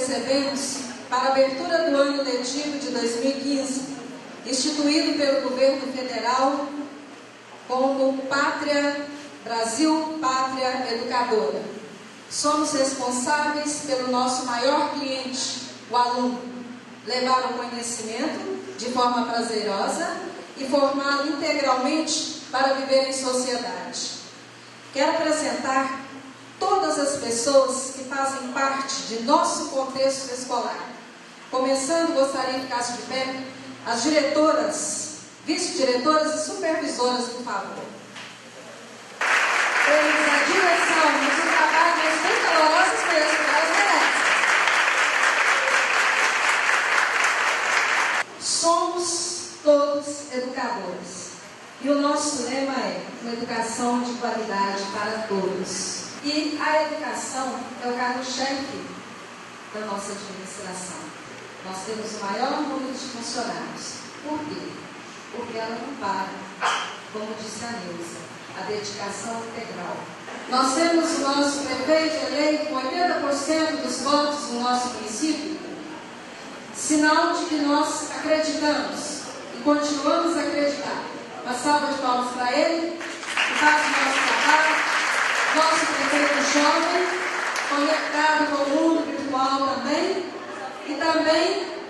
recebemos para a abertura do ano letivo de 2015, instituído pelo governo federal como Brasil Pátria Educadora. Somos responsáveis pelo nosso maior cliente, o aluno, levar o conhecimento de forma prazerosa e formá-lo integralmente para viver em sociedade. Quero apresentar todas as pessoas que fazem parte de nosso contexto escolar. Começando, gostaria que ficasse de pé as diretoras, vice-diretoras e supervisoras, por favor. Eles, a direção, nos trabalhos bem calorosos mesmo, elas merecem. Somos todos educadores. E o nosso lema é uma educação de qualidade para todos. E a educação é o carro-chefe da nossa administração. Nós temos o maior número de funcionários. Por quê? Porque ela não para, como disse a Neuza, a dedicação integral. Nós temos o nosso prefeito eleito com 80% dos votos no nosso município, sinal de que nós acreditamos e continuamos a acreditar. Uma salva de palmas para ele, que faz o nosso trabalho, nosso prefeito jovem, conectado com o mundo virtual também, e também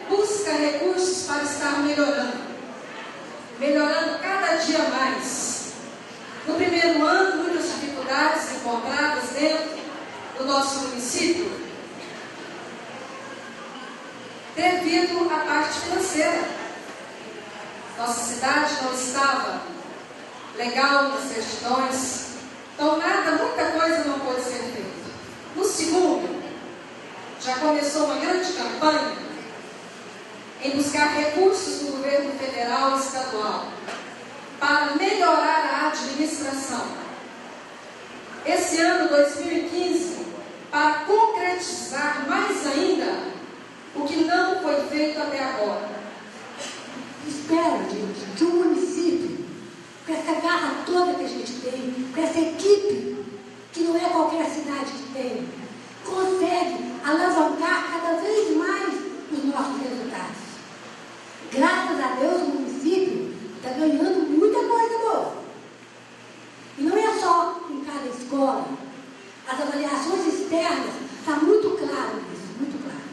busca recursos para estar melhorando cada dia mais. No primeiro ano, muitas dificuldades encontradas dentro do nosso município, devido à parte financeira. Nossa cidade não estava legal nas certidões, então muita coisa não pôde ser feita. No segundo, já começou uma grande campanha em buscar recursos do governo federal e estadual para melhorar a administração. Esse ano 2015, para concretizar mais ainda o que não foi feito até agora. Espero, gente, que o município, com essa garra toda que a gente tem, com essa equipe, que não é qualquer cidade que tem, consegue alavancar cada vez mais os nossos resultados. Graças a Deus, o município está ganhando muita coisa boa. E não é só em cada escola. As avaliações externas, está muito claro isso, muito claro.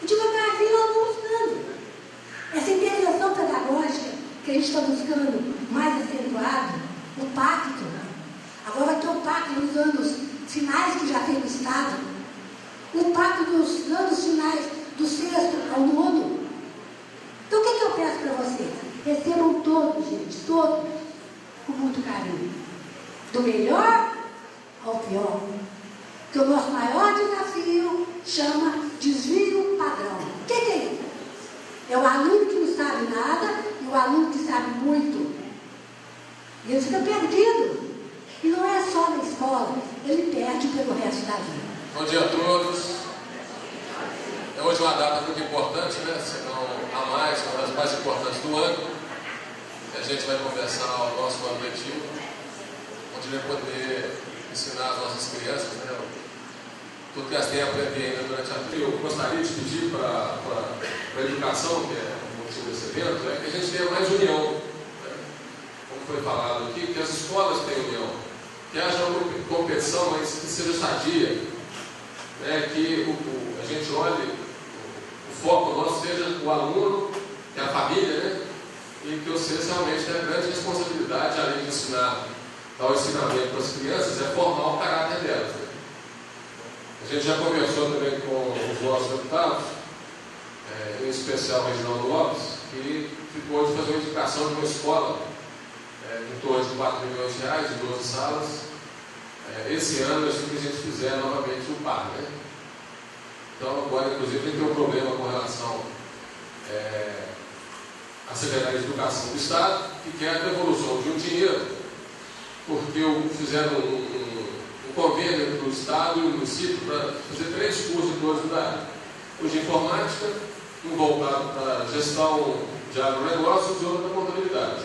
E devagarzinho nós vamos buscando. Essa integração pedagógica que a gente está buscando mais acentuado, o pacto. Agora vai ter o pacto nos anos finais que já tem no Estado. O pacto dos anos finais, do 6º ao 9º. Então o que eu peço para vocês? Recebam todos, gente, todos, com muito carinho. Do melhor ao pior. Porque o nosso maior desafio chama desvio padrão. O que é isso? É o aluno que não sabe nada e o aluno que sabe muito. E ele fica perdido. E não é só na escola, ele perde pelo resto da vida. Bom dia a todos. É hoje uma data muito importante, né? Se não a mais, uma das mais importantes do ano. A gente vai começar o nosso ano letivo, onde vai poder ensinar as nossas crianças, né? Tudo que elas têm a aprender ainda durante a vida. Eu gostaria de pedir para a educação, que é o motivo desse evento, é que a gente tenha mais união, né? Como foi falado aqui, que as escolas tenham união, que haja uma competição, mas que seja sadia, né? Que a gente olhe, o foco nosso seja o aluno, que é a família, né? E que vocês realmente têm a grande responsabilidade, além de ensinar, dar o ensinamento para as crianças, é formar o caráter delas, né? A gente já conversou também com os nossos deputados, em especial o Reginaldo Lopes, que ficou de fazer uma indicação de uma escola em torno de 4 milhões de reais, de 12 salas. Esse ano, acho que a gente fizer novamente o par, né? Então, agora, inclusive, a gente tem um problema com relação à Secretaria de Educação do Estado, que quer a devolução de um dinheiro, porque fizeram um convênio entre o Estado e o município para fazer 3 cursos de curso da área. O de informática, um voltado para gestão de agronegócios e outro para contabilidade.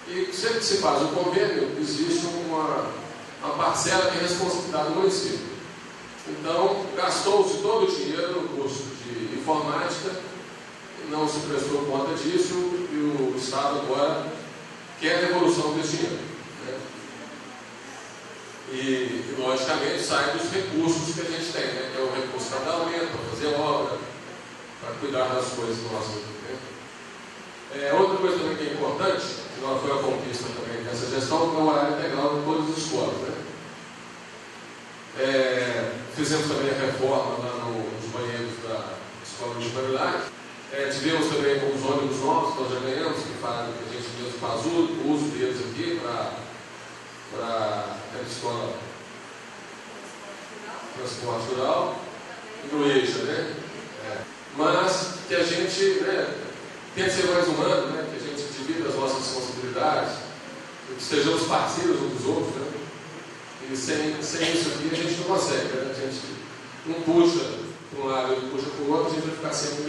E sempre que se faz o convênio, existe uma parcela que é responsabilidade do município. Então, gastou-se todo o dinheiro no curso de informática, não se prestou conta disso, e o Estado agora quer a devolução desse dinheiro, né? E, logicamente, sai dos recursos que a gente tem, né? Que é o recurso cadastramento, para fazer obra, para cuidar das coisas nossas. Né? Outra coisa também que é importante, que não foi a conquista também dessa gestão, é o horário integral em todas as escolas. Né? Fizemos também a reforma lá nos banheiros da Escola de Marilá. Tivemos também os ônibus novos que nós já ganhamos, que a gente mesmo faz o uso deles aqui para a escola transporte rural e no eixo, né? Mas que a gente, né, tente ser mais humano, né? Que a gente divida as nossas responsabilidades, que sejamos parceiros uns dos outros, né? E sem isso aqui a gente não consegue, né? A gente não puxa para um lado e puxa para o outro, a gente vai ficar sempre